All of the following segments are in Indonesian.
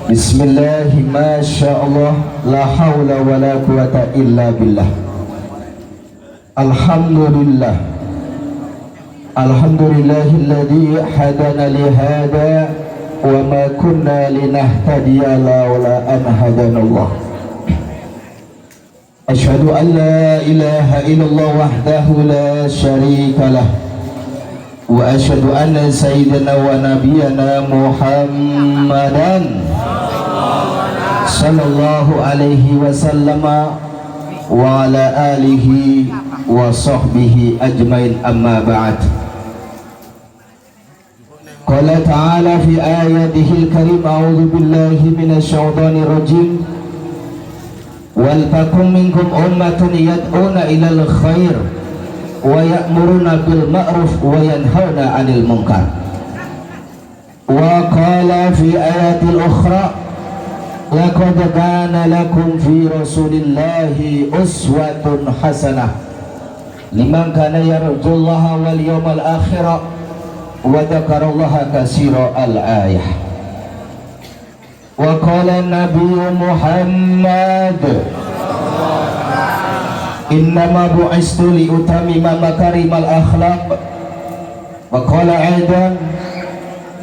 Bismillah, Masya Allah, la hawla wa la quwata illa billah. Alhamdulillah, alhamdulillahilladzi hadana li hada wa ma kunna linahtadiya laula an hadanallah. Asyhadu an la ilaha illallah wahdahu la syarika lah, wa asyhadu anna sayyidina wa nabiyana Muhammadan sallallahu alaihi wasallam wa ala alihi wa sahbihi ajmain, amma ba'd. Qala ta'ala fi ayatihil karim, a'udzu billahi minasy syaithanir rajim, wal takum minkum ummatun yad'una ilal khair wa ya'muruna bil ma'ruf wa yanhauna 'anil munkar. Wa qala fi ayatil ukhra, laqad kana lakum fi rasulillahi uswatun hasanah liman kana yarjullaha wal yawmal akhir wa dzakarallaha katsira. Al-ayah. Wa qala Nabi Muhammad, innama bu'istu li utammima makarimal akhlaq. Wa qala aidan,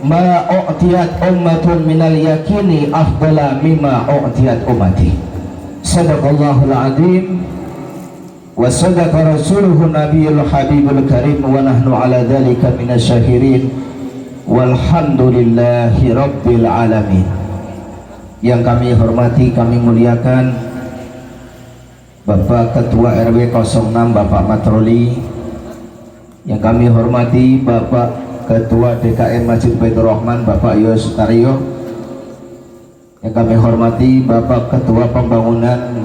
ma u'tiyat ummatun minal yakini afdala mimma u'tiyat ummati. Sadaqallahul azim wa sadaqa rasuluhu nabiyul habibul karim, wa nahnu ala dhalika minasyahirin walhamdulillahi rabbil alamin. Yang kami hormati, kami muliakan Bapak Ketua RW 06 Bapak Matroli, yang kami hormati Bapak Ketua DKM Masjid Baitur Rahman Bapak Yos Sutaryo, yang kami hormati Bapak Ketua Pembangunan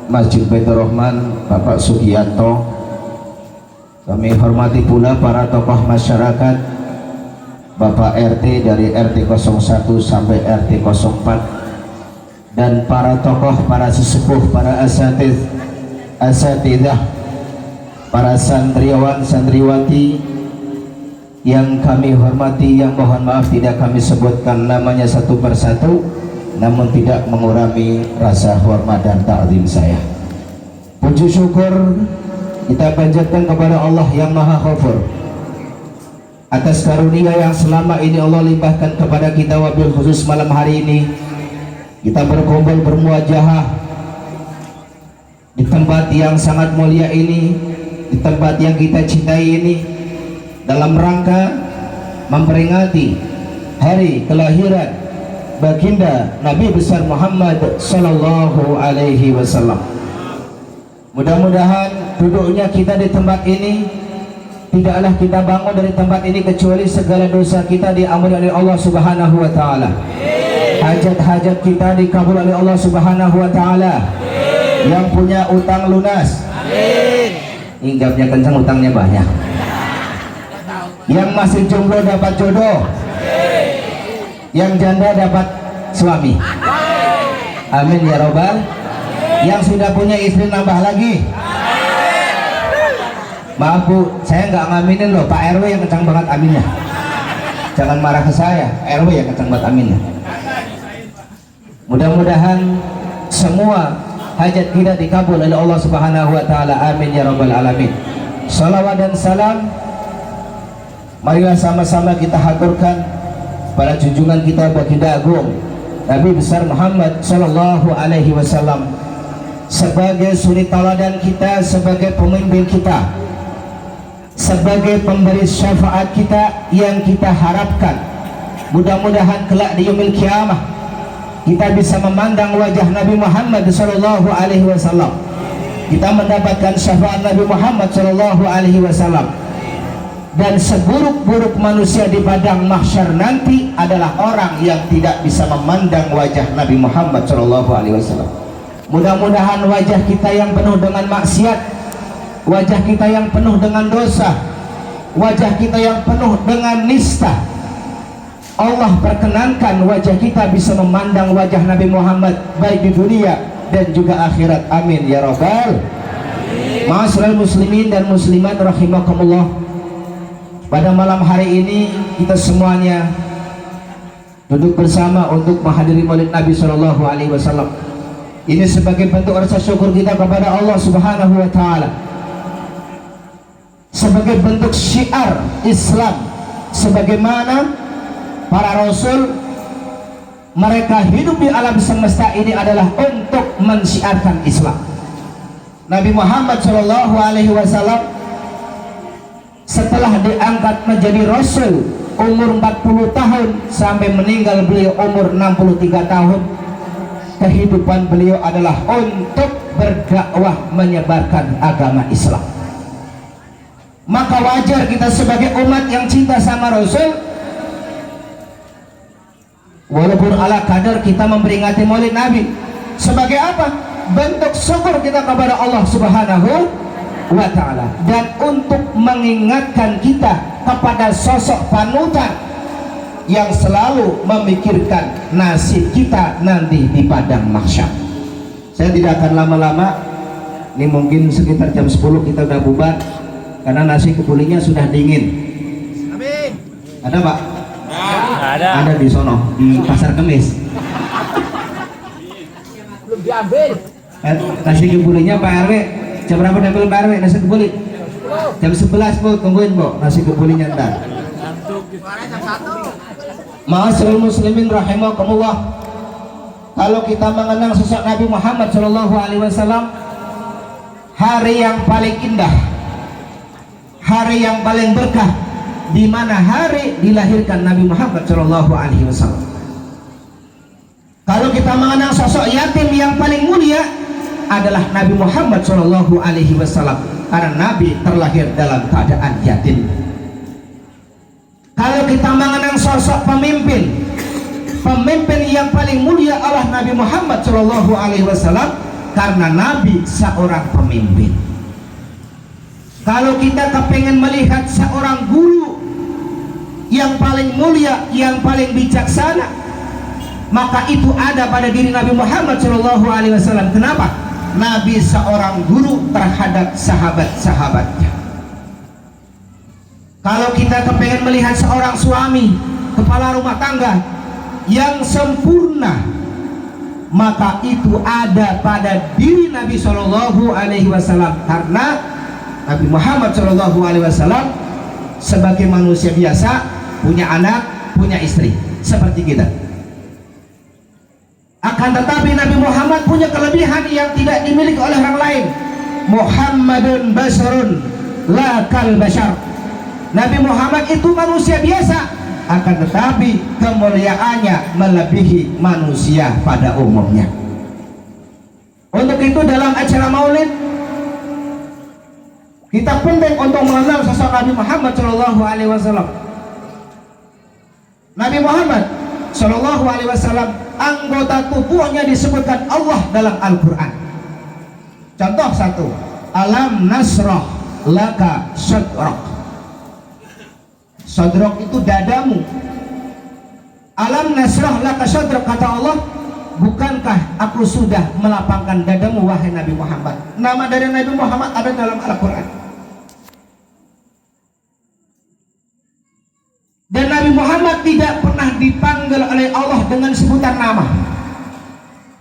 Masjid Baitur Rahman Bapak Sugianto. Kami hormati pula para tokoh masyarakat, Bapak RT dari RT 01 sampai RT 04, dan para tokoh, para sesepuh, para asatidzah, para santriwan santriwati yang kami hormati, yang mohon maaf tidak kami sebutkan namanya satu persatu, namun tidak mengurangi rasa hormat dan ta'zim saya. Puji syukur kita panjatkan kepada Allah yang Maha Ghafur atas karunia yang selama ini Allah limpahkan kepada kita. Wabil khusus malam hari ini kita berkumpul bermuajahah di tempat yang sangat mulia ini, di tempat yang kita cintai ini, dalam rangka memperingati hari kelahiran baginda Nabi besar Muhammad sallallahu alaihi wasallam. Mudah-mudahan duduknya kita di tempat ini, tidaklah kita bangun dari tempat ini kecuali segala dosa kita diampuni oleh Allah Subhanahu wa taala. Hajat-hajat kita dikabul oleh Allah Subhanahu wa taala. Yang punya utang lunas, hinggapnya kencang, utangnya banyak. Yang masih jomblo dapat jodoh, yang janda dapat suami. Amin ya robbal. Yang sudah punya istri nambah lagi. Maaf Bu, saya nggak ngaminin loh, Pak RW yang kencang banget aminnya. Jangan marah ke saya, RW yang kencang banget aminnya. Mudah-mudahan semua hajat kita dikabul oleh Allah Subhanahu wa taala. Amin ya rabbal alamin. Salawat dan salam marilah sama-sama kita haturkan pada junjungan kita baginda agung Nabi besar Muhammad sallallahu alaihi wasallam sebagai suri tauladan kita, sebagai pemimpin kita, sebagai pemberi syafaat kita yang kita harapkan. Mudah-mudahan kelak di yaumil kiamah kita bisa memandang wajah Nabi Muhammad sallallahu alaihi wasallam. Kita mendapatkan syafaat Nabi Muhammad sallallahu alaihi wasallam. Dan seburuk-buruk manusia di padang mahsyar nanti adalah orang yang tidak bisa memandang wajah Nabi Muhammad sallallahu alaihi wasallam. Mudah-mudahan wajah kita yang penuh dengan maksiat, wajah kita yang penuh dengan dosa, wajah kita yang penuh dengan nista, Allah perkenankan wajah kita bisa memandang wajah Nabi Muhammad baik di dunia dan juga akhirat. Amin ya rabbal. Ma'asyiral muslimin dan muslimat rahimakumullah. Pada malam hari ini kita semuanya duduk bersama untuk menghadiri Maulid Nabi Shallallahu Alaihi Wasallam. Ini sebagai bentuk rasa syukur kita kepada Allah Subhanahu Wa Taala, sebagai bentuk syiar Islam, sebagaimana para Rasul mereka hidup di alam semesta ini adalah untuk mensyiarkan Islam. Nabi Muhammad Shallallahu Alaihi Wasallam setelah diangkat menjadi Rasul umur 40 tahun sampai meninggal beliau umur 63 tahun, kehidupan beliau adalah untuk berdakwah menyebarkan agama Islam. Maka wajar kita sebagai umat yang cinta sama Rasul, walaupun ala kadar kita memperingati Maulid Nabi, sebagai apa? Bentuk syukur kita kepada Allah Subhanahu wa Ta'ala, dan untuk mengingatkan kita kepada sosok panutan yang selalu memikirkan nasib kita nanti di padang mahsyar. Saya tidak akan lama-lama, ini mungkin sekitar jam 10 kita udah bubar karena nasi kebulinya sudah dingin. Amin. Ada Pak? Ada. Ada di sono, di Pasar Kemis. Belum diambil. Nasi kebulinya Pak RW jam berapa diambil Pak RW nasi kebuli? Jam 11 Bu, tungguin Bu nasi kebulinya ntar. Ma'asyiral muslimin rahimakumullah. Kalau kita mengenang sosok Nabi Muhammad Shallallahu Alaihi Wasallam, hari yang paling indah, hari yang paling berkah, di mana hari dilahirkan Nabi Muhammad Shallallahu Alaihi Wasallam. Kalau kita mengenang sosok yatim yang paling mulia adalah Nabi Muhammad Shallallahu Alaihi Wasallam, karena Nabi terlahir dalam keadaan yatim. Kalau kita mengenang sosok pemimpin yang paling mulia adalah Nabi Muhammad Shallallahu Alaihi Wasallam, karena Nabi seorang pemimpin. Kalau kita kepengen melihat seorang guru yang paling mulia, yang paling bijaksana, maka itu ada pada diri Nabi Muhammad Shallallahu Alaihi Wasallam. Kenapa? Nabi seorang guru terhadap sahabat-sahabatnya. Kalau kita kepengen melihat seorang suami, kepala rumah tangga yang sempurna, maka itu ada pada diri Nabi Shallallahu Alaihi Wasallam, karena Nabi Muhammad Shallallahu Alaihi Wasallam sebagai manusia biasa punya anak, punya istri seperti kita. Akan tetapi Nabi Muhammad punya kelebihan yang tidak dimiliki oleh orang lain. Muhammadun basharun la kal bashar. Nabi Muhammad itu manusia biasa, akan tetapi kemuliaannya melebihi manusia pada umumnya. Untuk itu dalam acara Maulid kita penting untuk mengenal sosok Nabi Muhammad Shallallahu Alaihi Wasallam. Nabi Muhammad Shallallahu Alaihi Wasallam, anggota tubuhnya disebutkan Allah dalam Al-Quran. Contoh satu, alam nasrah laka sadrak. Sadrak itu dadamu. Alam nasrah laka sadrak, kata Allah, bukankah aku sudah melapangkan dadamu wahai Nabi Muhammad. Nama dari Nabi Muhammad ada dalam Al-Quran. Dan Nabi Muhammad tidak pernah dipanggil oleh Allah dengan sebutan nama.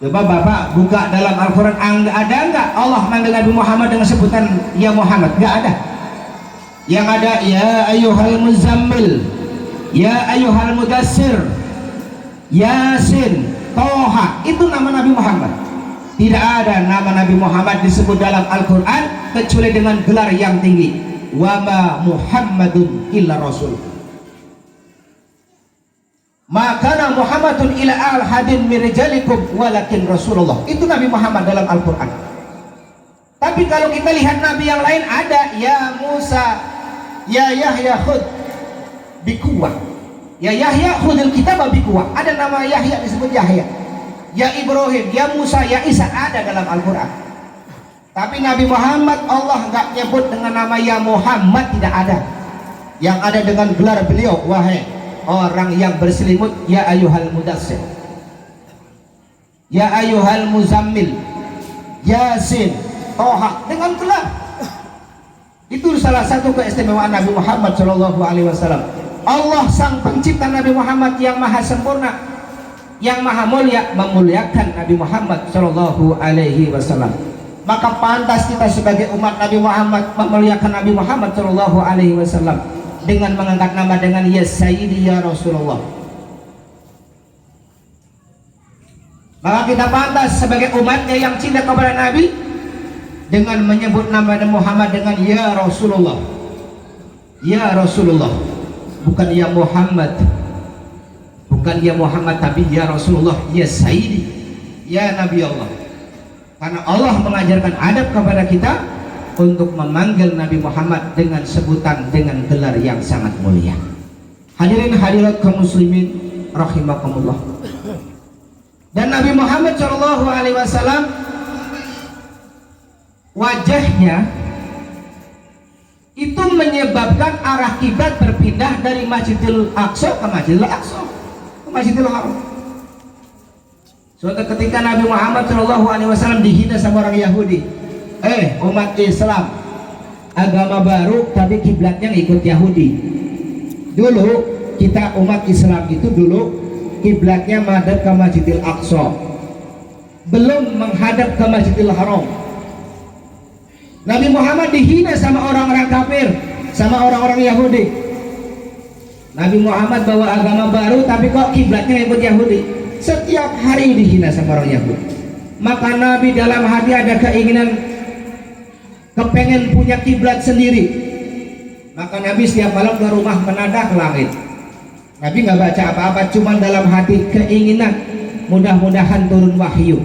Coba Bapak buka dalam Al-Quran, ada enggak Allah manggil Nabi Muhammad dengan sebutan ya Muhammad? Enggak ada. Yang ada ya ayyuhal muzammil, ya ayyuhal mudassir, Yasin, Toha, itu nama Nabi Muhammad. Tidak ada nama Nabi Muhammad disebut dalam Al-Quran kecuali dengan gelar yang tinggi, wa ma Muhammadun illa rasul. Maka Muhammadun ila al-hadin mirjalikum walakin Rasulullah. Itu Nabi Muhammad dalam Al-Quran. Tapi kalau kita lihat Nabi yang lain ada ya Musa, ya Yahya khud bikuwah, ya Yahya khudil kitab bikuwah. Ada nama Yahya disebut Yahya, ya Ibrahim, ya Musa, ya Isa, ada dalam Al-Quran. Tapi Nabi Muhammad Allah nggak nyebut dengan nama ya Muhammad, tidak ada. Yang ada dengan gelar beliau wahai orang yang berselimut, ya ayyuhal mudassir, ya ayyuhal muzammil, Yasin, Toha, dengan gelar. Itu salah satu keistimewaan Nabi Muhammad Shallallahu Alaihi Wasallam. Allah sang pencipta Nabi Muhammad yang maha sempurna, yang maha mulia, memuliakan Nabi Muhammad Shallallahu Alaihi Wasallam. Maka pantas kita sebagai umat Nabi Muhammad memuliakan Nabi Muhammad Shallallahu Alaihi Wasallam dengan mengangkat nama dengan ya Sayyidi ya Rasulullah. Maka kita pantas sebagai umatnya yang cinta kepada Nabi dengan menyebut nama Nabi Muhammad dengan ya Rasulullah. Ya Rasulullah, bukan ya Muhammad, bukan ya Muhammad, tapi ya Rasulullah, ya Sayyidi, ya Nabi Allah. Karena Allah mengajarkan adab kepada kita untuk memanggil Nabi Muhammad dengan sebutan, dengan gelar yang sangat mulia. Hadirin hadirat kaum muslimin rahimakumullah. Dan Nabi Muhammad Shallallahu Alaihi Wasallam wajahnya itu menyebabkan arah kiblat berpindah dari Masjidil Aqsa ke Masjidil Aqsa ke Masjidil Haram. Suatu ketika Nabi Muhammad Shallallahu Alaihi Wasallam dihina sama orang Yahudi. Umat Islam agama baru tapi kiblatnya ikut Yahudi. Dulu kita umat Islam itu dulu kiblatnya menghadap ke Masjidil Aqsa, belum menghadap ke Masjidil Haram. Nabi Muhammad dihina sama orang-orang kafir, sama orang-orang Yahudi. Nabi Muhammad bawa agama baru tapi kok kiblatnya ikut Yahudi. Setiap hari dihina sama orang Yahudi. Maka Nabi dalam hati ada keinginan, kepengen punya kiblat sendiri. Maka Nabi setiap malam ke rumah menadah ke langit. Nabi nggak baca apa-apa, cuma dalam hati keinginan mudah-mudahan turun wahyu.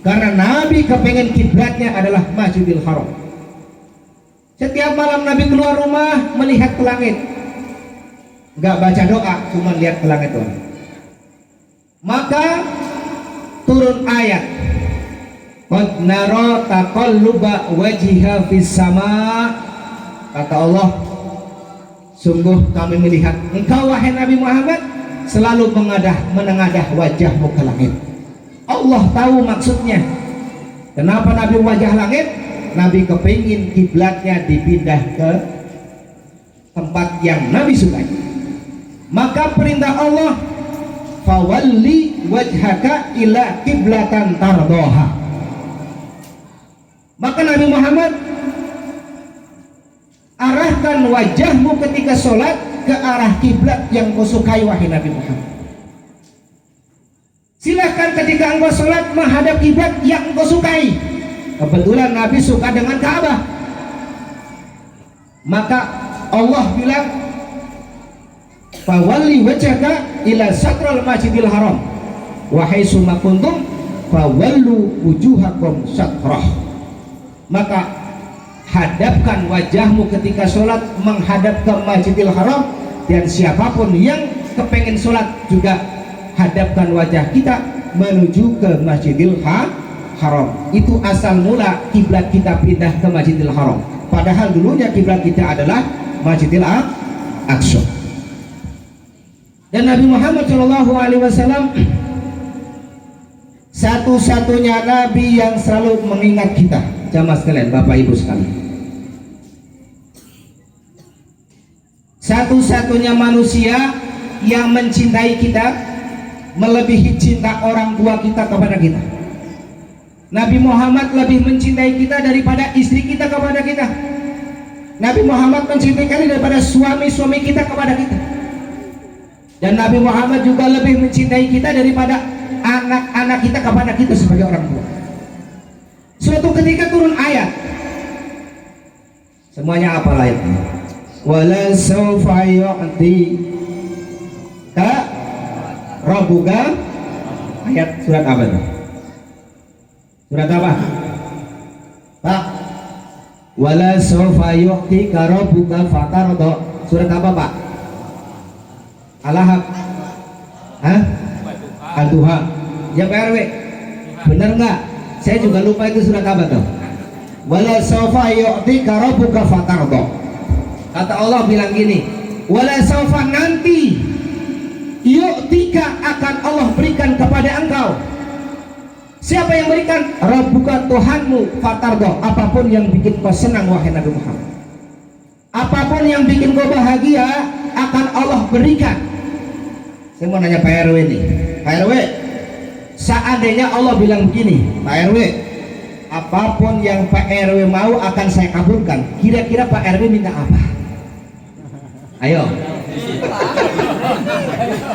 Karena Nabi kepengen kiblatnya adalah Masjidil Haram. Setiap malam Nabi keluar rumah melihat ke langit, nggak baca doa, cuma lihat ke langit doang. Maka turun ayat, qad nara taqalluba wajhiha fis sama. Kata Allah, sungguh kami melihat engkau wahai Nabi Muhammad selalu menengadah wajahmu ke langit. Allah tahu maksudnya. Kenapa Nabi wajah langit? Nabi kepingin kiblatnya dipindah ke tempat yang Nabi sukai. Maka perintah Allah, fawalli wajhaka ila kiblatan tardoha. Maka Nabi Muhammad arahkan wajahmu ketika sholat ke arah kiblat yang kau sukai wahai Nabi Muhammad. Silahkan ketika engkau sholat menghadap kiblat yang engkau sukai. Kebetulan Nabi suka dengan Ka'bah. Maka Allah bilang, fawalli wajhaka ila satral masjidil haram wahai summa kuntum fawallu wujuhakum satrah. Maka hadapkan wajahmu ketika sholat menghadap ke Masjidil Haram, dan siapapun yang kepengen sholat juga hadapkan wajah kita menuju ke Masjidil Haram. Itu asal mula kiblat kita pindah ke Masjidil Haram. Padahal dulunya kiblat kita adalah Masjidil Aqsa. Dan Nabi Muhammad SAW satu-satunya Nabi yang selalu mengingat kita. Jamaah sekalian, Bapak Ibu sekalian, satu-satunya manusia yang mencintai kita melebihi cinta orang tua kita kepada kita. Nabi Muhammad lebih mencintai kita daripada istri kita kepada kita. Nabi Muhammad mencintai kita daripada suami-suami kita kepada kita. Dan Nabi Muhammad juga lebih mencintai kita daripada anak-anak kita kepada kita sebagai orang tua. Suatu ketika turun ayat, semuanya apa ayatnya? Wala sawfa yu'ti ka rabbuka. Ayat surat apa itu? Surat apa? Pak? Wala sawfa yu'ti ka rabbuka fatarda. Surat apa, Pak? Al-Ahqaf. Hah? Al-Duha. Ya Pak RW, benar nggak? Saya juga lupa itu surat apa tuh. Wala sawfa yu'tika rabbuka fatarda. Kata Allah bilang gini, wala sawfa, nanti, yu'tika, akan Allah berikan kepada engkau. Siapa yang berikan? Rabbuka, Tuhanmu, fatarda. Apapun yang bikin kau senang wahai Nabi Muhammad, apapun yang bikin kau bahagia, akan Allah berikan. Saya mau nanya Pak RW nih, Pak RW, seandainya Allah bilang begini, Pak RW, apapun yang Pak RW mau akan saya kabulkan, kira-kira Pak RW minta apa? Ayo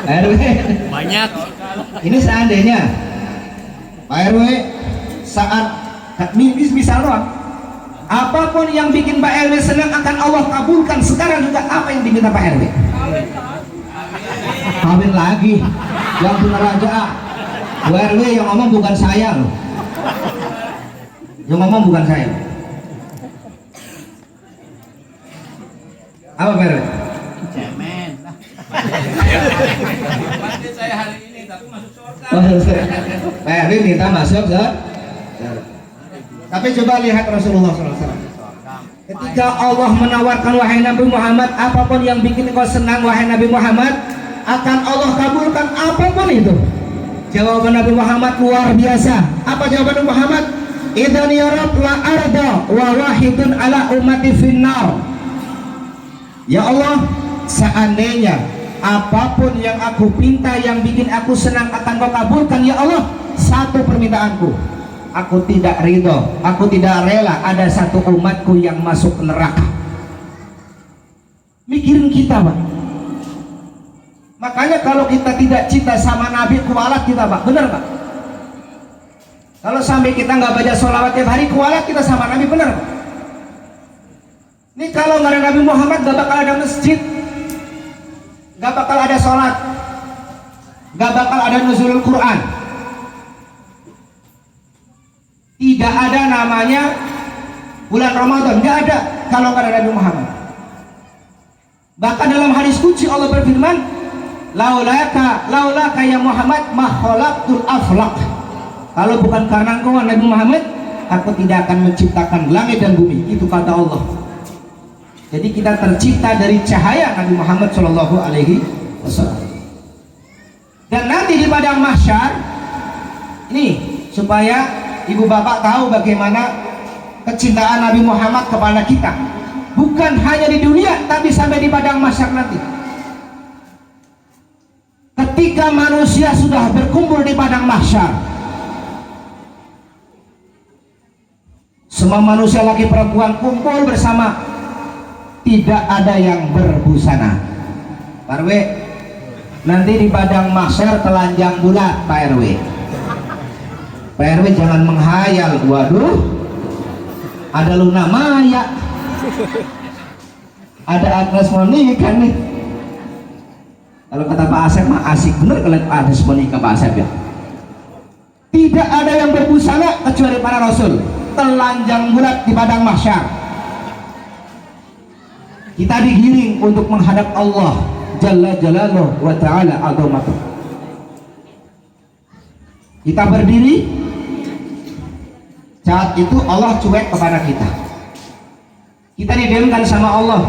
Pak RW, Banyak. ini seandainya Pak RW saat misal doang, apapun yang bikin Pak RW senang akan Allah kabulkan. Sekarang juga apa yang diminta Pak RW? Kawin lagi, yang benar aja. Bu RW yang ngomong bukan saya loh, yang ngomong bukan saya. Apa Pak RW? Cemen. Saya hari ini tapi masuk surga. Pak RW minta masuk ke. Tapi coba lihat Rasulullah SAW. Ketika Allah menawarkan, wahai Nabi Muhammad, apapun yang bikin kau senang wahai Nabi Muhammad, akan Allah kabulkan apapun itu. Jawaban Nabi Muhammad luar biasa. Apa jawaban Nabi Muhammad? Idzan ya Rabb la arda wa wahidun ala ummati finnar. Ya Allah, seandainya apapun yang aku pinta yang bikin aku senang akan kau kabulkan ya Allah, satu permintaanku, aku tidak ridho, aku tidak rela ada satu umatku yang masuk neraka. Mikirin kita Pak. Makanya kalau kita tidak cinta sama Nabi, kualat kita Pak, benar Pak? Kalau sampai kita nggak baca sholawat tiap hari, kualat kita sama Nabi, benar Pak? Ini kalau nggak ada Nabi Muhammad, nggak bakal ada masjid, nggak bakal ada sholat, nggak bakal ada nuzulul Quran, tidak ada namanya bulan Ramadan, nggak ada kalau nggak ada Nabi Muhammad. Bahkan dalam hadis qudsi Allah berfirman, laulaka ya Muhammad ma khalaqtul aflaq. Kalau bukan karena engkau Nabi Muhammad, aku tidak akan menciptakan langit dan bumi. Itu kata Allah. Jadi kita tercipta dari cahaya Nabi Muhammad Shallallahu Alaihi Wasallam. Dan nanti di padang mahsyar ini, supaya ibu bapak tahu bagaimana kecintaan Nabi Muhammad kepada kita, bukan hanya di dunia tapi sampai di padang mahsyar nanti. Ketika manusia sudah berkumpul di padang mahsyar, semua manusia laki perempuan kumpul bersama, tidak ada yang berbusana. Pak RW, nanti di padang mahsyar telanjang bulat Pak RW. Pak RW jangan menghayal, waduh, ada Luna Maya, ada Agnes Monica nih. Kalau kata Pak Asep mah asik bener kalau Agnes Monica Pak Asep ya. Tidak ada yang berbusana kecuali para Rasul, telanjang bulat di padang mahsyar. Kita digiring untuk menghadap Allah Jalla Jalaluhu wa Ta'ala azamatuh. Kita berdiri, saat itu Allah cuek kepada kita. Kita didiamkan sama Allah.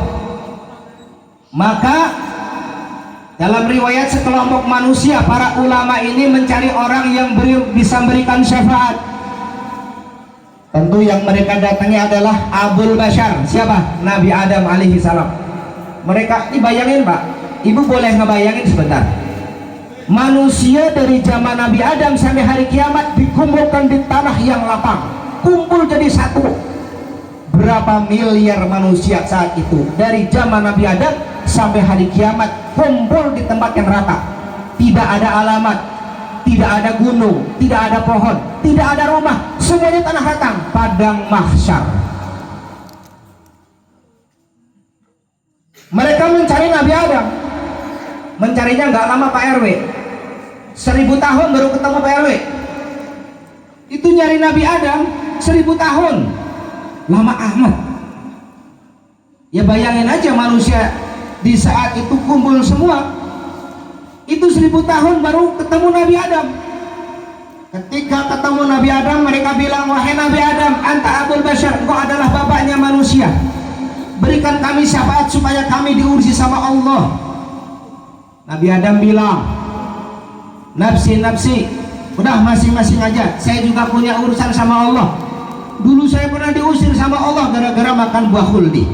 Maka dalam riwayat sekelompok manusia, para ulama ini mencari orang yang bisa memberikan syafaat. Tentu yang mereka datangi adalah Abul Bashar. Siapa? Nabi Adam alaihi salam. Mereka, dibayangin Pak, Ibu boleh ngebayangin sebentar. Manusia dari zaman Nabi Adam sampai hari kiamat dikumpulkan di tanah yang lapang, kumpul jadi satu. Berapa miliar manusia saat itu, dari zaman Nabi Adam sampai hari kiamat, kumpul di tempat yang rata. Tidak ada alamat, tidak ada gunung, tidak ada pohon, tidak ada rumah, semuanya tanah rata, padang mahsyar. Mereka mencari Nabi Adam, mencarinya nggak lama Pak RW, 1000 tahun baru ketemu Pak RW. Itu nyari Nabi Adam 1000 tahun, lama amat. Ya bayangin aja manusia di saat itu kumpul semua, itu 1000 tahun baru ketemu Nabi Adam. Ketika ketemu Nabi Adam, mereka bilang, wahai Nabi Adam, anta Abul Bashar, engkau adalah bapaknya manusia, berikan kami syafaat supaya kami diurusi sama Allah. Nabi Adam bilang, nafsi nafsi, udah masing-masing aja, saya juga punya urusan sama Allah. Dulu saya pernah diusir sama Allah gara-gara makan buah khuldi.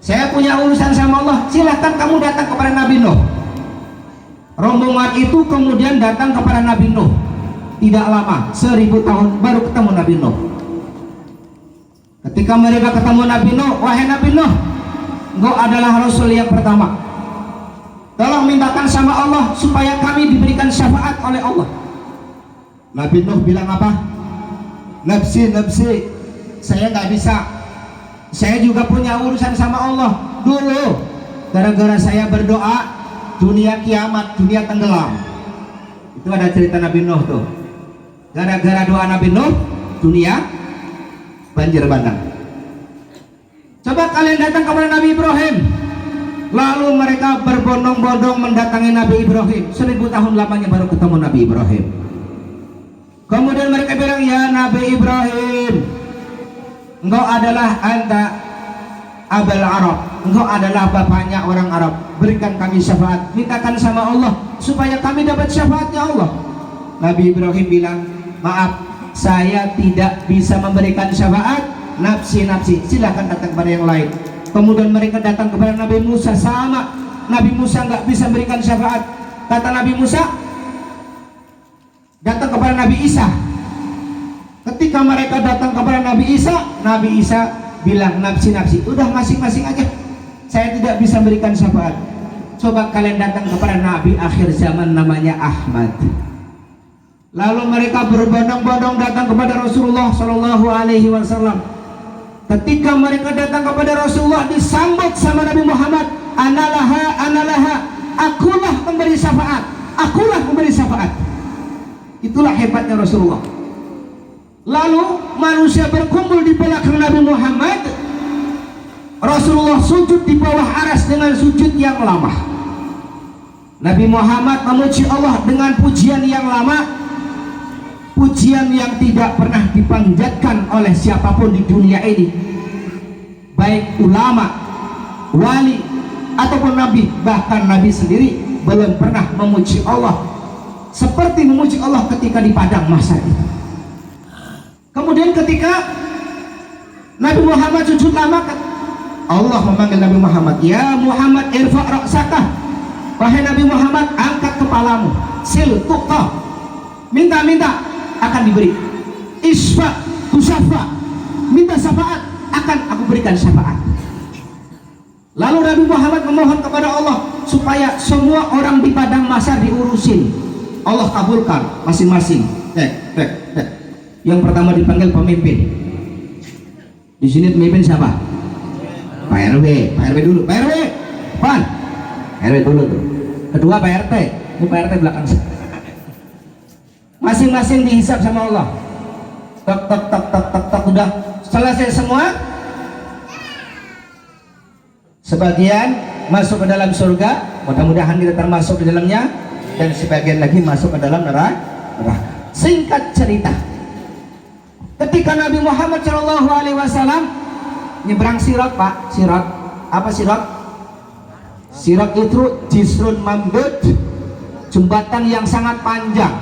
Saya punya urusan sama Allah, silahkan kamu datang kepada Nabi Nuh. Rombongan itu kemudian datang kepada Nabi Nuh. Tidak lama, 1000 tahun baru ketemu Nabi Nuh. Ketika mereka ketemu Nabi Nuh, wahai Nabi Nuh, engkau adalah Rasul yang pertama. Tolong mintakan sama Allah supaya kami diberikan syafaat oleh Allah. Nabi Nuh bilang apa? Nafsi, nafsi, saya nggak bisa. Saya juga punya urusan sama Allah. Dulu, gara-gara saya berdoa, dunia kiamat, dunia tenggelam. Itu ada cerita Nabi Nuh tuh. Gara-gara doa Nabi Nuh, dunia banjir bandang. Coba kalian datang kepada Nabi Ibrahim. Lalu mereka berbondong-bondong mendatangi Nabi Ibrahim. 1000 tahun lamanya baru ketemu Nabi Ibrahim. Kemudian mereka bilang, ya Nabi Ibrahim, engkau adalah anta abal Arab, engkau adalah bapaknya orang Arab. Berikan kami syafaat, mintakan sama Allah supaya kami dapat syafaatnya Allah. Nabi Ibrahim bilang, maaf, saya tidak bisa memberikan syafaat. Nafsi, nafsi, silahkan datang kepada yang lain. Kemudian mereka datang kepada Nabi Musa, sama. Nabi Musa nggak bisa memberikan syafaat. Kata Nabi Musa, datang kepada Nabi Isa. Ketika mereka datang kepada Nabi Isa bilang, nafsi, nafsi, udah masing-masing aja, saya tidak bisa memberikan syafaat. Coba kalian datang kepada Nabi akhir zaman namanya Ahmad. Lalu mereka berbondong-bondong datang kepada Rasulullah Shallallahu Alaihi Wasallam. Ketika mereka datang kepada Rasulullah, disambut sama Nabi Muhammad, analaha, analaha, akulah pemberi syafaat, akulah pemberi syafaat. Itulah hebatnya Rasulullah. Lalu manusia berkumpul di belakang Nabi Muhammad. Rasulullah sujud di bawah aras dengan sujud yang lama. Nabi Muhammad memuji Allah dengan pujian yang lama, pujian yang tidak pernah dipanjatkan oleh siapapun di dunia ini, baik ulama, wali, ataupun nabi. Bahkan nabi sendiri belum pernah memuji Allah seperti memuji Allah ketika di padang mahsyar itu. Kemudian ketika Nabi Muhammad sujud lama, Allah memanggil Nabi Muhammad, ya Muhammad irfa' ra'saka, wahai Nabi Muhammad, angkat kepalamu, sil tuqta, minta-minta akan diberi, isfa tusafa, minta syafaat akan aku berikan syafaat. Lalu Nabi Muhammad memohon kepada Allah supaya semua orang di padang mahsyar diurusin, Allah kabulkan masing-masing. Yang pertama dipanggil pemimpin. Di sini pemimpin siapa? Pak RW, Pak RW dulu, Pak RW, Pan, RW dulu tuh. Kedua Pak RT, ini Pak RT belakang. Masing-masing dihisab sama Allah. Tok tok tok tok tok tok, udah selesai semua. Sebagian masuk ke dalam surga, mudah-mudahan kita termasuk di dalamnya, dan sebagian lagi masuk ke dalam neraka. Singkat cerita, ketika Nabi Muhammad SAW nyebrang sirat, Pak, sirat apa sirat? Sirat itu jisrun mamdud, jembatan yang sangat panjang.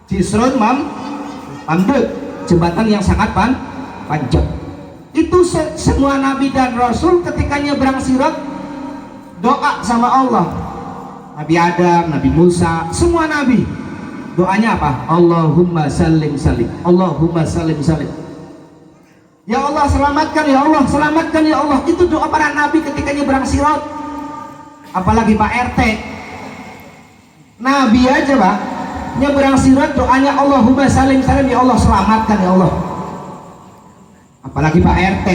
Jisrun mamdud, jembatan yang sangat panjang. Itu semua nabi dan rasul ketika nyebrang sirat doa sama Allah. Nabi Adam, Nabi Musa, semua nabi doanya apa? Allahumma salim salim, Allahumma salim salim. Ya Allah selamatkan, ya Allah selamatkan, ya Allah. Itu doa para nabi ketika nyebrang sirat. Apalagi Pak RT, nabi aja Pak, nyebrang sirat doanya Allahumma salim salim, ya Allah selamatkan, ya Allah. Apalagi Pak RT,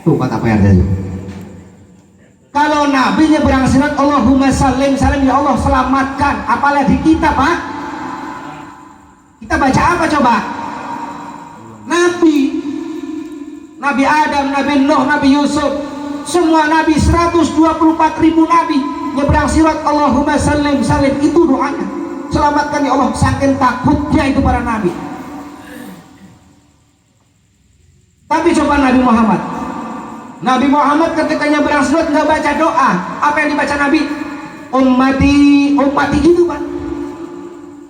tuh kata Pak RT itu. Kalau nabi nyebrang sirat Allahumma salim salim, ya Allah selamatkan. Apalagi kita Pak, kita baca apa coba? Nabi Adam, Nabi Nuh, Nabi Yusuf, semua nabi, 124.000 nabi nyebrang sirat Allahumma salim salim, itu doanya, selamatkan ya Allah. Saking takutnya itu para nabi. Tapi coba Nabi Muhammad ketika nyebrang sirat nggak baca doa. Apa yang dibaca Nabi? Ummati, ummati gitu Pak.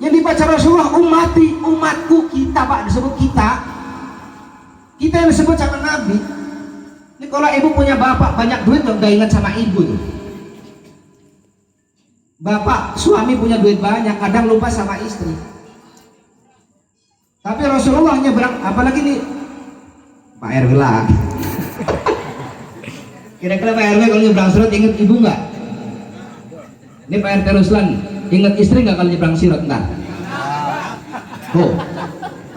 Yang dibaca Rasulullah ummati, umatku, kita Pak, disebut kita yang disebut sama Nabi. Ini kalau ibu punya bapak banyak duit nggak ingat sama ibu tuh. Bapak suami punya duit banyak, kadang lupa sama istri. Tapi Rasulullah nyebrang, apalagi nih Pak RW lah. Kira-kira Pak RW kalau nyebrang surat ingat ibu nggak? Ini Pak RT Ruslan, ingat istri nggak kalau nyebrang sirat nggak? Oh,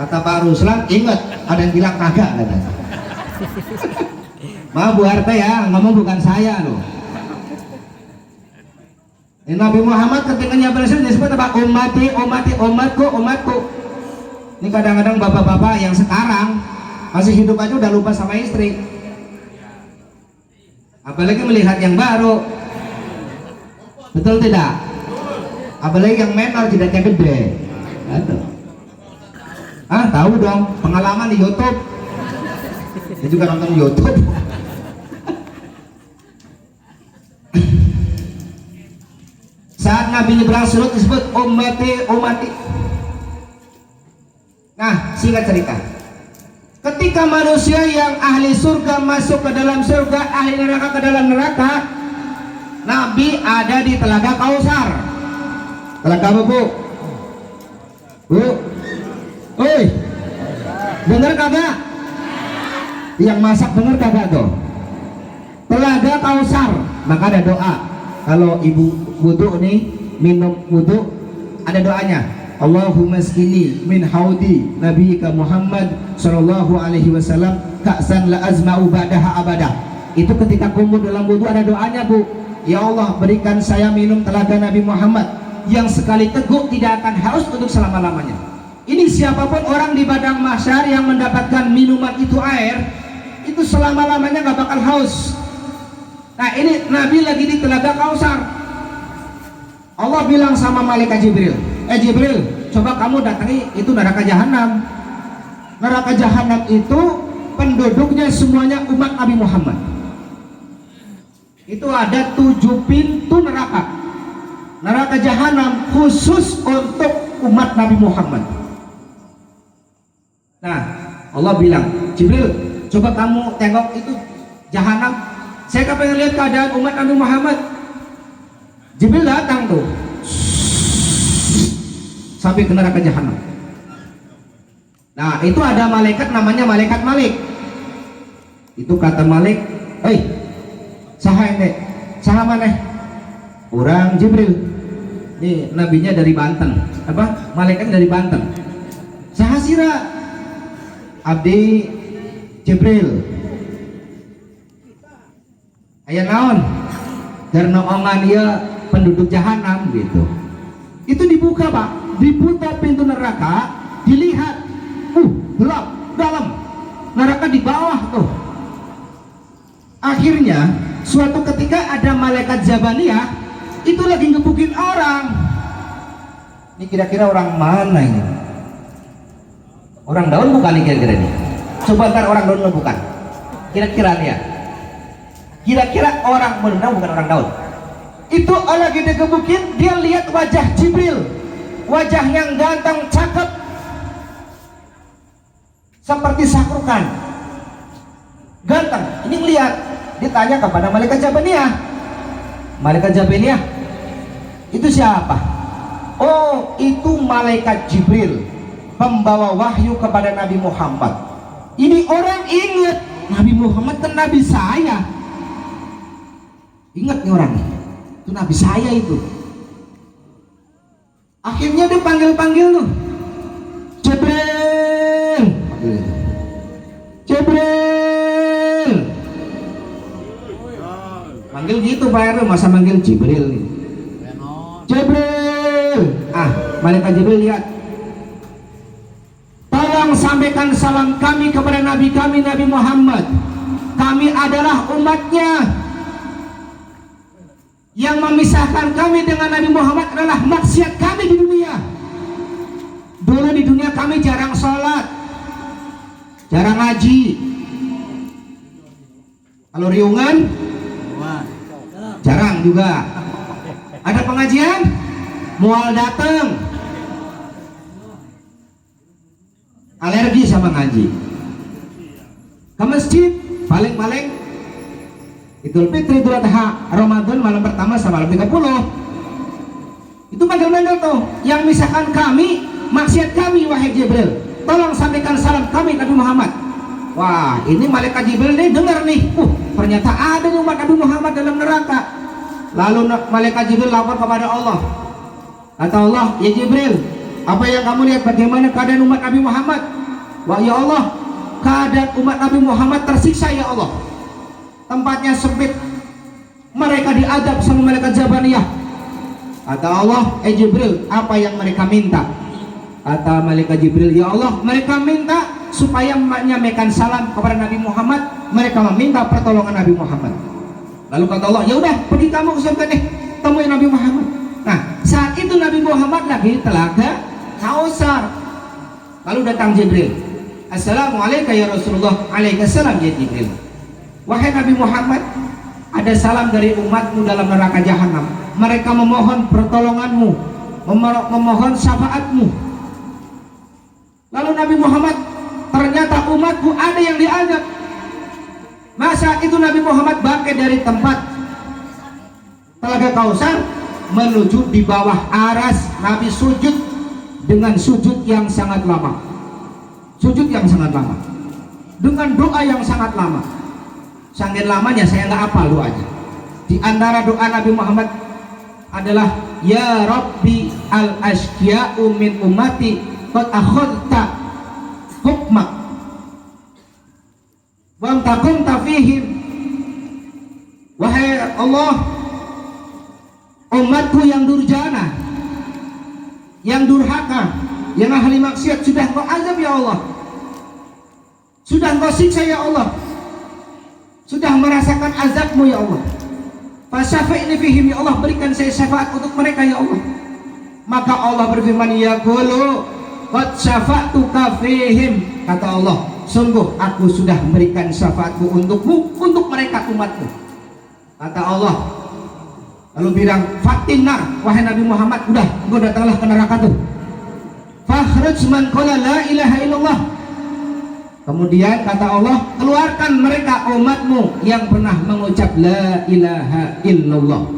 kata Pak Ruslan, ingat, ada yang bilang kagak kata. Maaf Bu RT ya, ngomong bukan saya loh. Ini Nabi Muhammad ketika nyebrang sirat disebut apa? Ummati, ummati, umatku, umatku. Ini kadang-kadang bapak-bapak yang sekarang masih hidup aja udah lupa sama istri. Apalagi melihat yang baru. Betul tidak? Apalagi yang menor jidatnya gede. Aduh. Ah, tahu dong, pengalaman di YouTube. Saya juga nonton YouTube. Saat Nabi nyebrang surut disebut ummati, ummati. Nah, singkat cerita. Ketika manusia yang ahli surga masuk ke dalam surga, ahli neraka ke dalam neraka, Nabi ada di Telaga Kausar. Telaga apa, Bu? Bu? Oi, dengar kagak? Yang masak dengar kagak tuh? Telaga Kausar. Maka ada doa. Kalau ibu wudu nih, minum wudu, ada doanya. Allahumma skini min haudi nabiyika Muhammad sallallahu alaihi wasallam ka'san la azma'u ba'daha abadah. Itu ketika kumur dalam wudu ada doanya, Bu. Ya Allah, berikan saya minum telaga Nabi Muhammad yang sekali teguk tidak akan haus untuk selama-lamanya. Ini siapapun orang di padang mahsyar yang mendapatkan minuman itu air, itu selama-lamanya gak bakal haus. Nah, ini Nabi lagi di Telaga Kausar. Allah bilang sama malaikat Jibril, Jibril, coba kamu datangi itu neraka jahanam. Neraka jahanam itu penduduknya semuanya umat Nabi Muhammad. Itu ada 7 pintu neraka. Neraka jahanam khusus untuk umat Nabi Muhammad. Nah, Allah bilang, Jibril, coba kamu tengok itu jahanam. Saya pengen lihat keadaan umat Nabi Muhammad. Jibril datang tuh sampai ke neraka jahanam. Nah, itu ada malaikat namanya malaikat Malik. Itu kata Malik, saha ente? Saha maneh? Orang Jibril. Nih nabinya dari Banten. Apa? Malaikatnya dari Banten. Saha sira? Abdi Jibril. Aya naon? Karena omongan dia penduduk jahanam gitu. Itu dibuka, Pak. Dibuka pintu neraka, dilihat. Gelap, dalam. Neraka di bawah tuh. Akhirnya suatu ketika ada malaikat Zabaniyah itu lagi ngebukin orang. Ini kira-kira orang mana ini? Orang daun bukan nih kira-kira ini. Coba ntar orang daun bukan. Kira-kira nih ya. Kira-kira orang benar bukan orang daun. Itu lagi digebukin, dia lihat wajah Jibril. Wajah yang ganteng, cakep. Seperti sakrukan. Ganteng. Ini ngeliat. Ditanya kepada malaikat Zabaniyah. Malaikat Zabaniyah, itu siapa? Oh, itu malaikat Jibril, pembawa wahyu kepada Nabi Muhammad. Ini orang ingat Nabi Muhammad kan Nabi saya. Ingat nih orang, itu Nabi saya itu. Akhirnya dia panggil-panggil tuh, Jibril, Jibril. Manggil gitu Pak RW, masa manggil Jibril nih. Jibril. Malaikat Jibril lihat. Tolong sampaikan salam kami kepada Nabi kami, Nabi Muhammad. Kami adalah umatnya. Yang memisahkan kami dengan Nabi Muhammad adalah maksiat kami di dunia. Dulu di dunia kami jarang sholat, jarang ngaji. Kalau riungan jarang juga. Ada pengajian mual dateng, alergi sama ngaji. Ke masjid paling-paling Idul Fitri, Idul Adha, Ramadan malam pertama sama malam 30. Itu manggil-manggil tuh. Yang misalkan kami, maksiat kami wahai Jibril, tolong sampaikan salam kami Nabi Muhammad. Wah, ini malaikat Jibril nih dengar nih. Ternyata ada umat Nabi Muhammad dalam neraka. Lalu malaikat Jibril lapor kepada Allah. Kata Allah, ya Jibril, apa yang kamu lihat bagaimana keadaan umat Nabi Muhammad? Wah ya Allah, keadaan umat Nabi Muhammad tersiksa ya Allah. Tempatnya sempit, mereka diadab sama malaikat Jabaniyah. Kata Allah, Jibril, apa yang mereka minta? Kata malaikat Jibril, ya Allah, mereka minta supaya menyampaikan salam kepada Nabi Muhammad. Mereka meminta pertolongan Nabi Muhammad. Lalu kata Allah, ya udah, pergi kamu ke surga nih, temui Nabi Muhammad. Nah, saat itu Nabi Muhammad lagi telaga Kausar. Lalu datang Jibril. Assalamualaikum ya Rasulullah. Waalaikumsalam ya Jibril. Wahai Nabi Muhammad, ada salam dari umatmu dalam neraka jahanam. Mereka memohon pertolonganmu, memohon syafaatmu. Lalu Nabi Muhammad, ternyata umatku ada yang diazab. Masa itu Nabi Muhammad bangkit dari tempat Telaga Kausar menuju di bawah aras. Nabi sujud dengan sujud yang sangat lama, sujud yang sangat lama, dengan doa yang sangat lama. Sangat lamanya saya nggak hafal doanya. Di antara doa Nabi Muhammad adalah ya Rabbi al asqiya'u min ummati qad akhadta hukmak wa takunta fihim. Wahai Allah, umatku yang durjana, yang durhaka, yang ahli maksiat sudah Engkau azab ya Allah, sudah Engkau siksa ya Allah, sudah merasakan azabmu ya Allah. Fasyafi'ni fihim ya Allah, berikan saya syafaat untuk mereka ya Allah. Maka Allah berfirman, ya qulu qad syafa'tuka fihim. Kata Allah, sungguh aku sudah memberikan syafaatku untukmu, untuk mereka umatku. Kata Allah, lalu bilang, fatinnar, wahai Nabi Muhammad, udah engkau datanglah ke neraka tuh. Fakhruj man qala la ilaha illallah. Kemudian kata Allah, keluarkan mereka umatmu yang pernah mengucap la ilaha illallah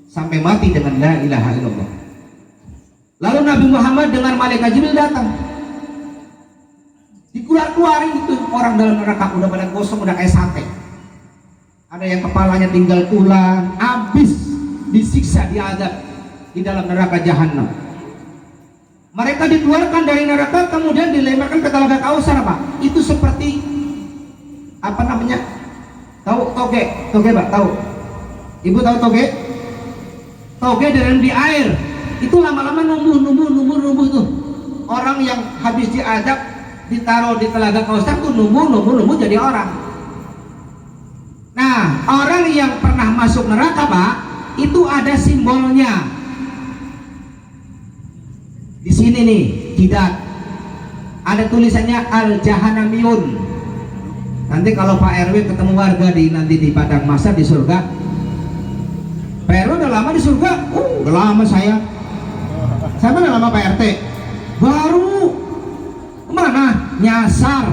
sampai mati dengan la ilaha illallah. Lalu Nabi Muhammad dengan malaikat Jibril datang, dikeluarin itu orang dalam neraka, udah pada kosong, udah kayak sate. Ada yang kepalanya tinggal tulang, habis disiksa, diazab di dalam neraka jahanam. Mereka dikeluarkan dari neraka, kemudian dilemparkan ke Telaga Kausar, Pak. Itu seperti apa namanya? Tahu toge? Toge, Pak, tahu? Ibu tahu toge? Toge direndam di air. Itu lama-lama numbuh tuh. Orang yang habis diazab ditaruh di Telaga Kausar tuh numbuh jadi orang. Nah, orang yang pernah masuk neraka, Pak, itu ada simbolnya. Di sini nih, tidak ada tulisannya Al-Jahanamiyun. Nanti kalau Pak RW ketemu warga nanti di padang mahsyar di surga, Pak RW udah lama di surga? Udah lama saya. Saya udah lama Pak RT. Baru kemana? Nyasar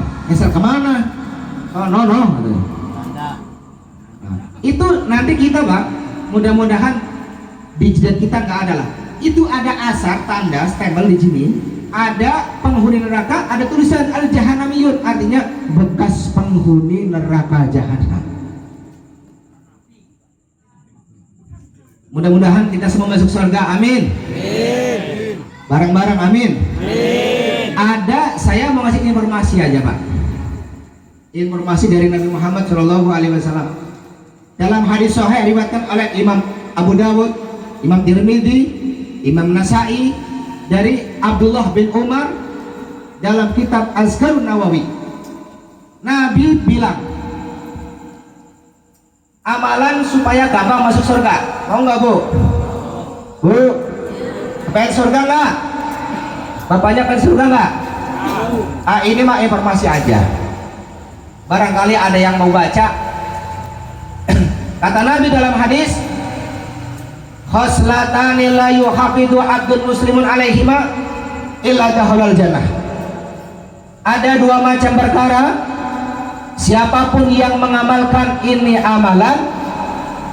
kemana? Oh no. Nah, itu nanti kita, Pak, mudah-mudahan di jidat kita nggak ada lah. Itu ada asar, tanda, stempel di sini. Ada penghuni neraka, ada tulisan Al-Jahanamiyun, artinya bekas penghuni neraka jahanam. Mudah-mudahan kita semua masuk surga, amin. Bareng-bareng, amin. Ada, saya mau ngasih informasi aja, Pak. Informasi dari Nabi Muhammad SAW. Dalam hadis sahih diriwayatkan oleh Imam Abu Dawud, Imam Tirmidzi, Imam Nasai, dari Abdullah bin Umar dalam kitab Azkarun Nawawi. Nabi bilang, amalan supaya gampang masuk surga. Mau nggak, Bu? Bu, pengen surga nggak? Bapaknya pengen surga nggak? Ini mah informasi aja. Barangkali ada yang mau baca. Kata Nabi dalam hadis, khoslatani la yuhafidu abdul muslimun alaihima illa dakhulal jannah. Ada dua macam perkara siapapun yang mengamalkan ini amalan,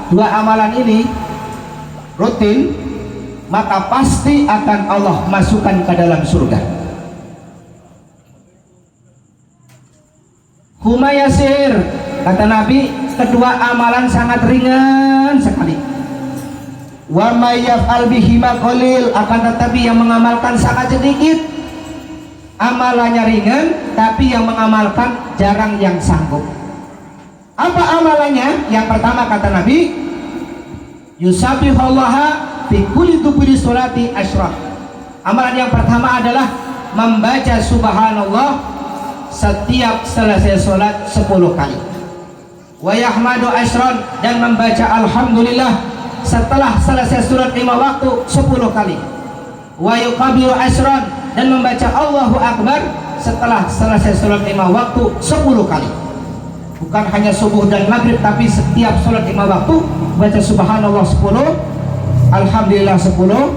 dua amalan ini rutin, maka pasti akan Allah masukkan ke dalam surga. Huma yasir, kata Nabi, kedua amalan sangat ringan sekali. Wa may yaf'al bihima qalil, akan tetapi yang mengamalkan sangat sedikit. Amalannya ringan, tapi yang mengamalkan jarang yang sanggup. Apa amalannya? Yang pertama kata Nabi, yusabbihullaha fi kulli duburi sholati asyraf. Amalan yang pertama adalah membaca subhanallah setiap selesai sholat 10 kali. Wa yahmadu asron, dan membaca alhamdulillah setelah selesai sholat 5 waktu 10 kali. Wa yukabiru asron, dan membaca Allahu Akbar setelah selesai sholat 5 waktu 10 kali. Bukan hanya subuh dan maghrib, tapi setiap sholat 5 waktu baca subhanallah 10, alhamdulillah 10,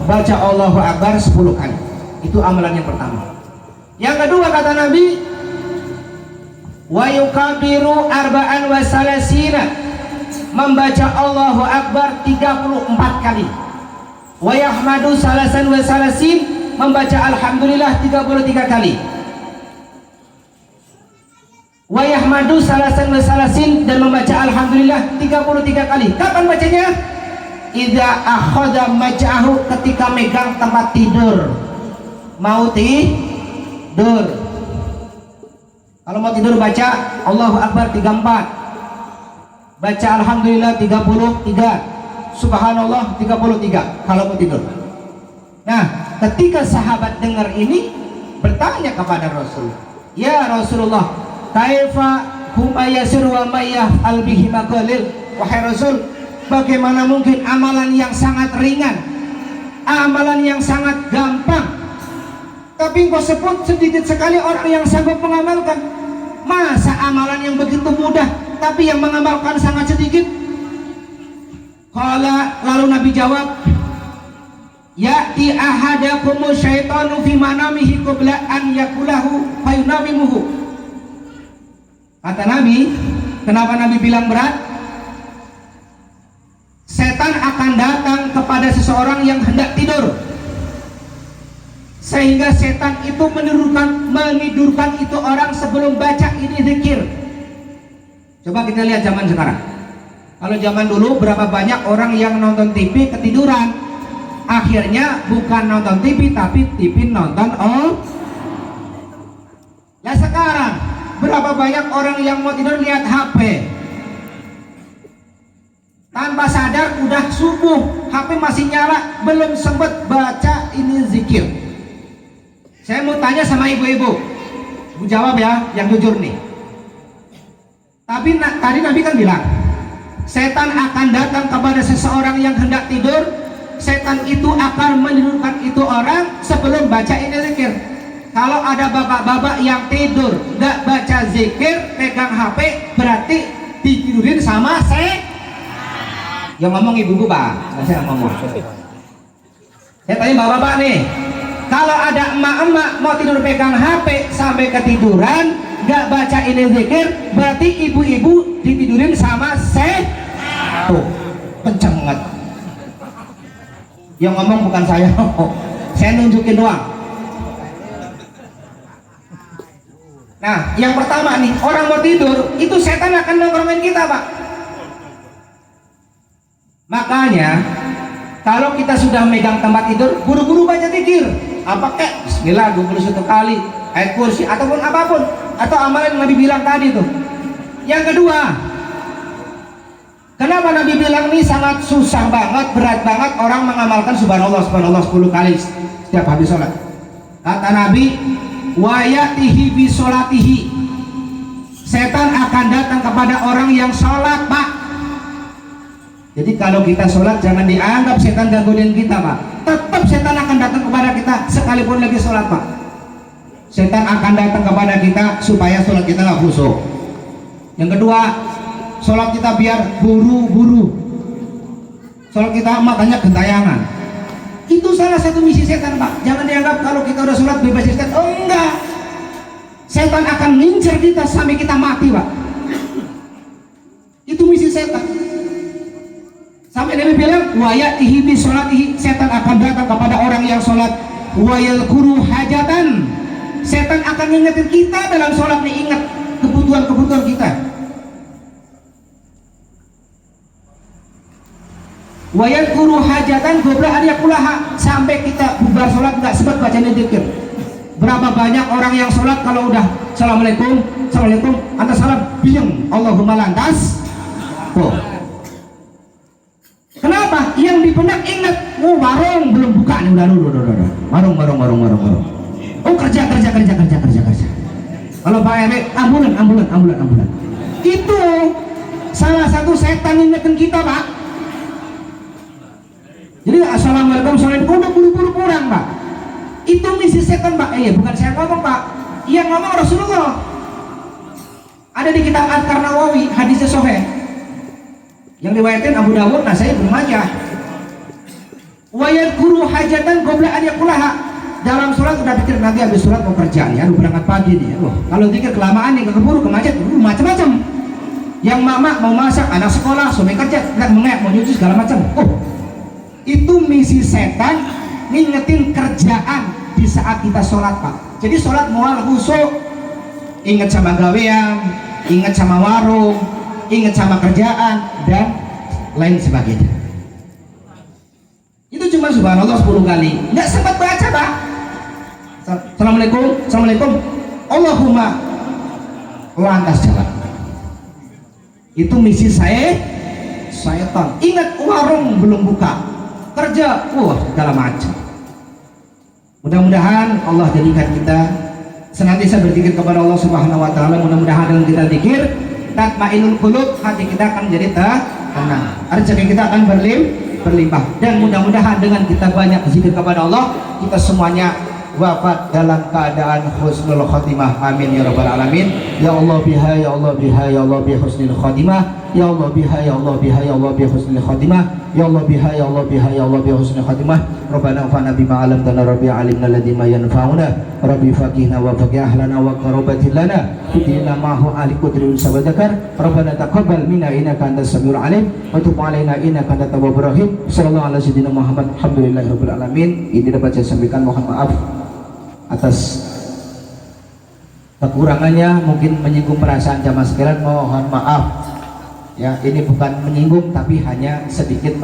baca Allahu Akbar 10 kali. Itu amalan yang pertama. Yang kedua kata Nabi, wa yukabiru arba'an wa salasina, membaca Allahu Akbar 34 kali. Wa yahmadu salasan wa salasin, membaca alhamdulillah 33 kali. Wa yahmadu salasan wa salasin, dan membaca alhamdulillah 33 kali. Kapan bacanya? Idza akhadha maj'ahu, ketika megang tempat tidur. Mau tidur. Kalau mau tidur baca Allahu Akbar 34, baca alhamdulillah 33, subhanallah 33 kalau mau tidur. Nah, ketika sahabat dengar ini bertanya kepada Rasul, ya Rasulullah, kaifa huma yasir wa mayyah albihima qalil. Wahai Rasul, bagaimana mungkin amalan yang sangat ringan, amalan yang sangat gampang, tapi engkau sebut sedikit sekali orang yang sanggup mengamalkan? Masa amalan yang begitu mudah tapi yang mengamalkan sangat sedikit? Lalu Nabi jawab, ya'ti ahadakumu syaitanu fi manamihi qabla an yakulahu fayunamimuhu. Kata Nabi, kenapa Nabi bilang berat? Setan akan datang kepada seseorang yang hendak tidur, sehingga setan itu menidurkan itu orang sebelum baca ini zikir. Coba kita lihat zaman sekarang. Kalau zaman dulu berapa banyak orang yang nonton TV ketiduran, akhirnya bukan nonton TV tapi TV nonton. Lah sekarang berapa banyak orang yang mau tidur lihat HP, tanpa sadar udah subuh, HP masih nyala, belum sempat baca ini zikir. Saya mau tanya sama ibu-ibu, ibu jawab ya, yang jujur nih. Tapi tadi Nabi kan bilang, setan akan datang kepada seseorang yang hendak tidur, setan itu akan menidurkan itu orang sebelum baca ini zikir. Kalau ada bapak-bapak yang tidur nggak baca zikir, pegang HP, berarti ditidurin sama yang ngomong ibu-ibu Pak, saya ngomong. Saya tanya bapak-bapak nih, kalau ada emak-emak mau tidur pegang HP sampai ketiduran nggak baca ini zikir, berarti ibu-ibu ditidurin sama tuh, kenceng banget. Yang ngomong bukan saya, saya nunjukin doang. Nah, yang pertama nih, orang mau tidur itu setan akan nongkrongin kita Pak. Makanya kalau kita sudah megang tempat tidur, buru-buru baca zikir. Apa kek? Bismillah 21 kali, ayat kursi ataupun apapun, atau amalan yang Nabi bilang tadi tuh. Yang kedua, kenapa Nabi bilang ini sangat susah banget, berat banget orang mengamalkan subhanallah 10 kali setiap habis sholat? Kata Nabi, wa ya'tihi bi sholatihi, setan akan datang kepada orang yang sholat Pak. Jadi kalau kita sholat jangan dianggap setan gangguin kita Pak. Tetap setan akan datang kepada kita sekalipun lagi sholat Pak. Setan akan datang kepada kita supaya sholat kita nggak khusyuk. Yang kedua, sholat kita biar buru-buru, sholat kita matanya gentayangan. Itu salah satu misi setan Pak. Jangan dianggap kalau kita udah sholat bebas setan. Oh enggak, Setan akan ngincer kita sampai kita mati, Pak. Itu misi setan. Sampai Nabi bilang, wa ya'tihi bi sholatihi, setan akan datang kepada orang yang sholat, wa yadhkuru hajatan. Setan akan ngingetin kita dalam sholat nih, ingat kebutuhan-kebutuhan kita. Wa yadhkuru hajatan qabla an yaqulaha, sampai kita bubar sholat nggak sempat baca dzikir. Berapa banyak orang yang sholat kalau udah assalamualaikum, assalamualaikum, anta salam, biyeng, Allahumma lantas. Tuh. Kenapa? Yang di benak ingat, oh warung belum buka nih, udah. Warung. Oh kerja. Kalau Pak RW, ambulan. Itu salah satu setan ingetin kita, Pak. Jadi assalamualaikum, udah buru-buru kurang, Pak. Itu misi setan, Pak. Bukan saya ngomong, Pak. Yang ngomong Rasulullah. Ada di kitab Al-Qarnawawi, hadisnya sahih. Yang riwayatin Abu Dawud, nah saya belum aja. Wa yadhkuru hajatan qabla an yaqulaha. Dalam sholat udah pikir nanti habis sholat mau kerja nih, berangkat pagi nih. Kalau pikir kelamaan nih, keburu kemacet, macam-macam. Yang mama mau masak, anak sekolah, suami kerja, mengek, mau nyuci segala macam. Itu misi setan ngingetin kerjaan di saat kita sholat, Pak. Jadi sholat mual khusyuk, ingat sama gawean, ingat sama warung, ingat sama kerjaan dan lain sebagainya. Itu cuma subhanallah 10 kali, nggak sempat baca, Pak. Assalamualaikum, Allahumma lantas jalan. Itu misi setan. Ingat warung belum buka, kerja, segala macam. Mudah-mudahan Allah jadikan kita senantiasa berzikir kepada Allah Subhanahu wa taala. Mudah-mudahan dengan kita zikir, tatmainul qulub, hati kita akan menjadi tenang. Rezeki kita akan berlimpah. Dan mudah-mudahan dengan kita banyak zikir kepada Allah, kita semuanya wafat dalam keadaan husnul khotimah. Amin ya rabbal alamin. Ya Allah biha, ya Allah biha, ya Allah bi husnul khotimah. Ya Allah biha, ya Allah biha, ya Allah bi husnul khotimah. Ya Allah biha, ya Allah biha, ya Allah bi husnul khotimah. Rabbana anfa'na bima 'allamtana, rabbi 'allimna alladhi ma yanfa'una, rabbi faqihna wa faqih ahlana wa qarabatil lana bidina ma'hu ahli qudri sabadakar. Rabbana taqabbal minna innaka antas samiul alim wa tub 'alaina innaka antat tawwabur rahim. Sallallahu alaihi wasallam Muhammad. Alhamdulillahirabbil alamin. Ini dapat saya sampaikan, mohon maaf atas kekurangannya, mungkin menyinggung perasaan jamaah sekalian, mohon maaf ya. Ini bukan menyinggung tapi hanya sedikit